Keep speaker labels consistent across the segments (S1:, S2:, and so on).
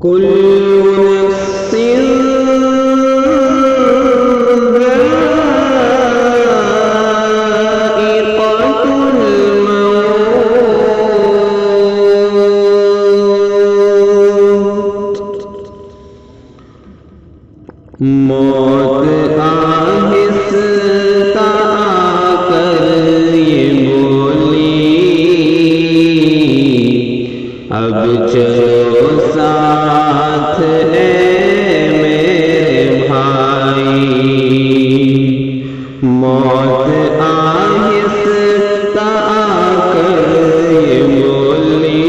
S1: कुल्लु नफ्सिन ज़ाइक़तुल मौत। मौत आहिस्ता आकर ये बोली, अब चलो साथ है मेरे भाई। मौत आहिस्ता आकर ये बोली,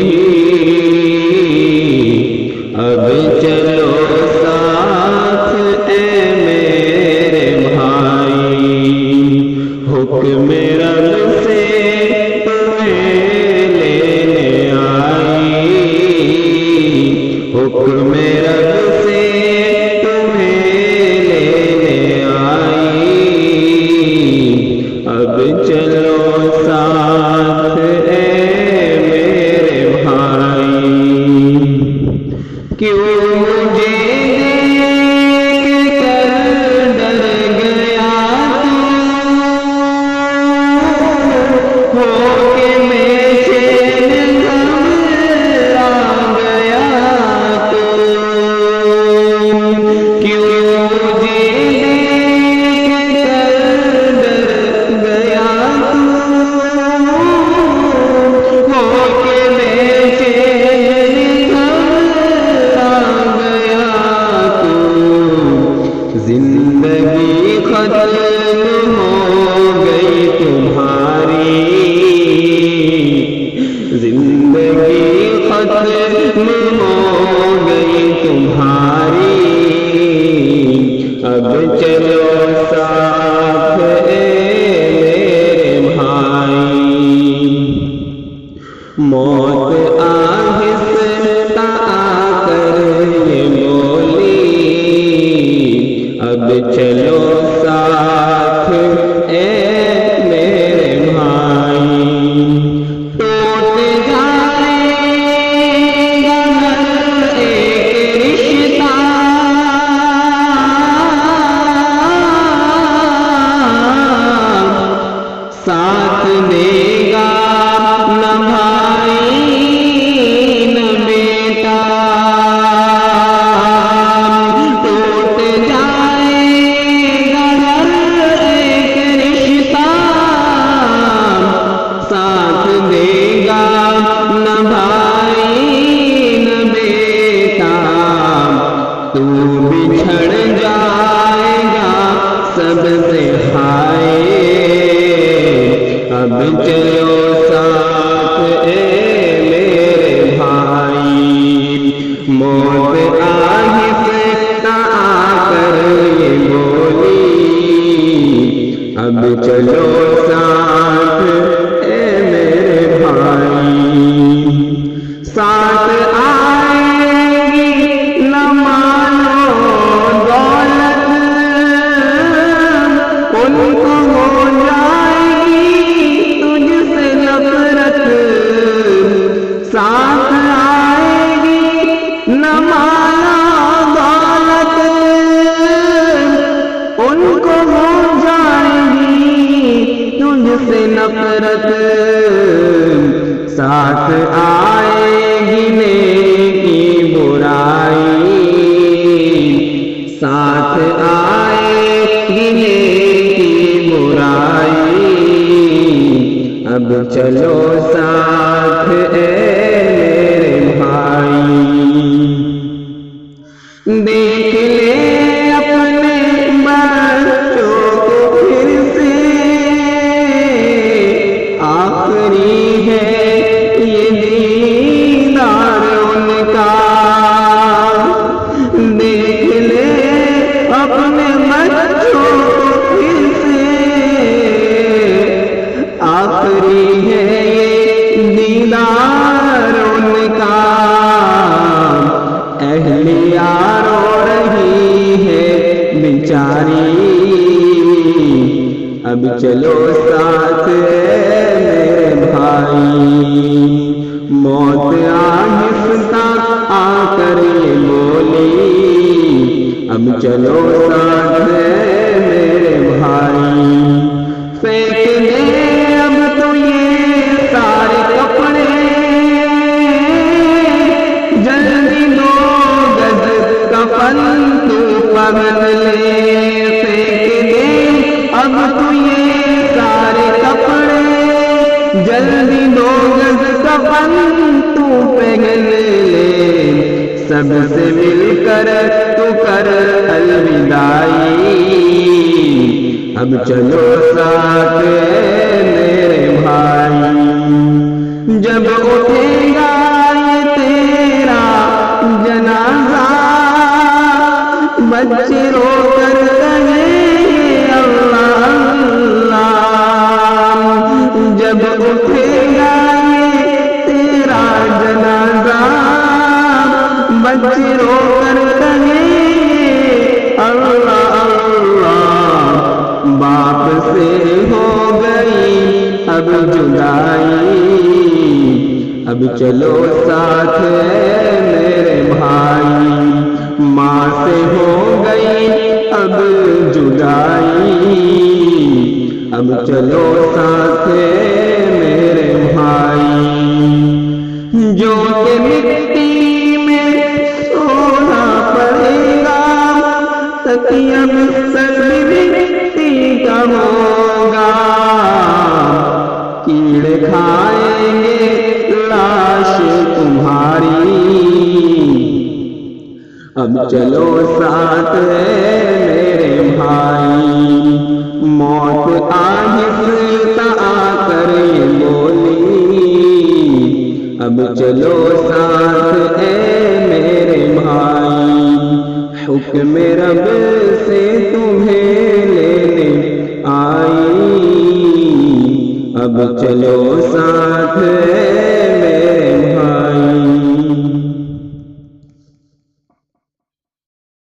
S1: अब चलो साथ है मेरे भाई। हुक्म रब से तुम्हें लेने आई, हुक्म रब से तुम्हें लेने आई, अब चलो साथ है मेरे भाई। क्यों मुझे देख कर डर गया तू, होके बेचैन घबरा गया तू। क्यों मुझे देख कर डर गया तू, होके बेचैन घबरा गया तू। जिंदगी खत्म हो गई तुम्हारी, जिंदगी खत्म हो गई तुम्हारी, अब चलो साथ है मेरे भाई। मौत आहिस्ता आकर ये बोली, अब चलो साथ है मेरे भाई। टूट जाएगा हर एक रिश्ता, साथ देगा न भाई न बेटा। टूट जाएगा हर एक रिश्ता, साथ देगा न भाई न बेटा। तू बिछड़ जाएगा सबसे हाय, अब चलो साथ है मेरे भाई। मौत आहिस्ता आकर ये बोली, अब चलो साथ है मेरे भाई। साथ आएगी न मानो दौलत, उनको हो जाएगी तुझसे नफरत। साथ आएगी न मानो दौलत, उनको हो जाएगी तुझसे नफरत। साथ आएगी नेकी बुराई, साथ आएगी नेकी चलो साथ मेरे भाई। फेंक दे अब तो ये सारे कपड़े, जल्दी 2 गज कफन तू पहन ले। फेंक दे अब तो ये सारे कपड़े, जल्दी 2 गज कफन तू पहन ले। सबसे मिलकर तू कर अलविदाई, अब चलो साथ मेरे भाई। जब उठेगा ये तेरा जनाजा, बच्चे रोकर कहेंगे अल्लाह अल्लाह। जब उठेगा ये तेरा जनाजा, बच्चे रोकर कहेंगे अल्लाह अल्लाह। बाप से हो गई अब जुदाई, अब चलो साथ मेरे भाई। माँ से हो गई अब जुदाई, अब चलो साथ मेरे भाई। जो के मिट्टी में सोना पड़ेगा, तकिया बिस्तर भी मिट्टी का होगा। कीड़े खाएंगे लाश तुम्हारी, अब चलो साथ मेरे भाई। मौत आहिस्ता आकर ये बोली, अब चलो साथ मेरे भाई। हुक्म रब से तुम्हें लेने आई, अब चलो साथ